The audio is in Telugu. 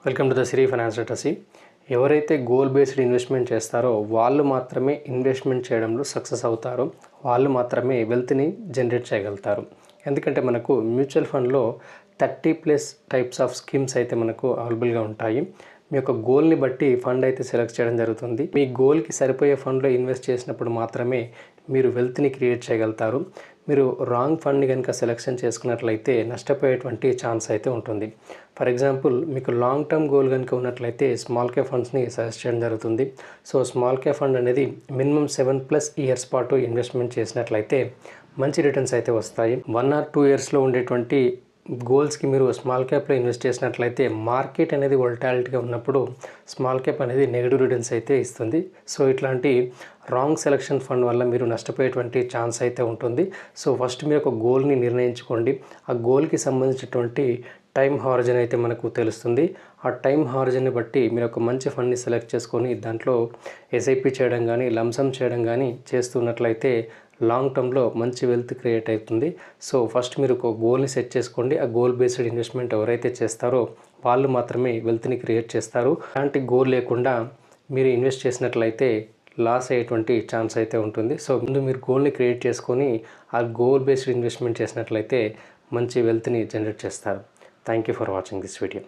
Welcome to the Siri finance literacy. ఎవరైతే గోల్ బేస్డ్ ఇన్వెస్ట్మెంట్ చేస్తారో వాళ్ళు మాత్రమే ఇన్వెస్ట్మెంట్ చేయడంలో సక్సెస్ అవుతారు. వాళ్ళు మాత్రమే వెల్త్ని జనరేట్ చేయగలుగుతారు. ఎందుకంటే మనకు మ్యూచువల్ ఫండ్లో 30+ టైప్స్ ఆఫ్ స్కీమ్స్ అయితే మనకు అవైలబుల్గా ఉంటాయి. మీ యొక్క గోల్ని బట్టి ఫండ్ అయితే సెలెక్ట్ చేయడం జరుగుతుంది. మీ గోల్కి సరిపోయే ఫండ్లో ఇన్వెస్ట్ చేసినప్పుడు మాత్రమే మీరు వెల్త్ని క్రియేట్ చేయగలుగుతారు. మీరు రాంగ్ ఫండ్ని కనుక సెలెక్షన్ చేసుకున్నట్లయితే నష్టపోయేటువంటి ఛాన్స్ అయితే ఉంటుంది. ఫర్ ఎగ్జాంపుల్, మీకు లాంగ్ టర్మ్ గోల్ కనుక ఉన్నట్లయితే స్మాల్ క్యాప్ ఫండ్స్ని సజెస్ట్ చేయడం జరుగుతుంది. సో స్మాల్ క్యాప్ ఫండ్ అనేది మినిమం 7+ ఇయర్స్ పాటు ఇన్వెస్ట్మెంట్ చేసినట్లయితే మంచి రిటర్న్స్ అయితే వస్తాయి. 1 or 2 ఇయర్స్లో ఉండేటువంటి గోల్స్కి మీరు స్మాల్ క్యాప్లో ఇన్వెస్ట్ చేసినట్లయితే మార్కెట్ అనేది వోలటాలిటీగా ఉన్నప్పుడు స్మాల్ క్యాప్ అనేది నెగిటివ్ రిటర్న్స్ అయితే ఇస్తుంది. సో ఇట్లాంటి రాంగ్ సెలక్షన్ ఫండ్ వల్ల మీరు నష్టపోయేటువంటి ఛాన్స్ అయితే ఉంటుంది. సో ఫస్ట్ మీరు ఒక గోల్ని నిర్ణయించుకోండి. ఆ గోల్కి సంబంధించినటువంటి టైం హారిజన్ అయితే మనకు తెలుస్తుంది. ఆ టైం హారిజన్ని బట్టి మీరు ఒక మంచి ఫండ్ని సెలెక్ట్ చేసుకొని దాంట్లో ఎస్ఐపి చేయడం కానీ లంసమ్ చేయడం కానీ చేస్తున్నట్లయితే లాంగ్ టర్మ్లో మంచి వెల్త్ క్రియేట్ అవుతుంది. సో ఫస్ట్ మీరు ఒక గోల్ని సెట్ చేసుకోండి. ఆ గోల్ బేస్డ్ ఇన్వెస్ట్మెంట్ ఎవరైతే చేస్తారో వాళ్ళు మాత్రమే వెల్త్ని క్రియేట్ చేస్తారు. అలాంటి గోల్ లేకుండా మీరు ఇన్వెస్ట్ చేసినట్లయితే లాస్ అయ్యేటువంటి ఛాన్స్ అయితే ఉంటుంది. సో ముందు మీరు గోల్ని క్రియేట్ చేసుకొని ఆ గోల్ బేస్డ్ ఇన్వెస్ట్మెంట్ చేసినట్లయితే మంచి వెల్త్ని జనరేట్ చేస్తారు. Thank you for watching this video.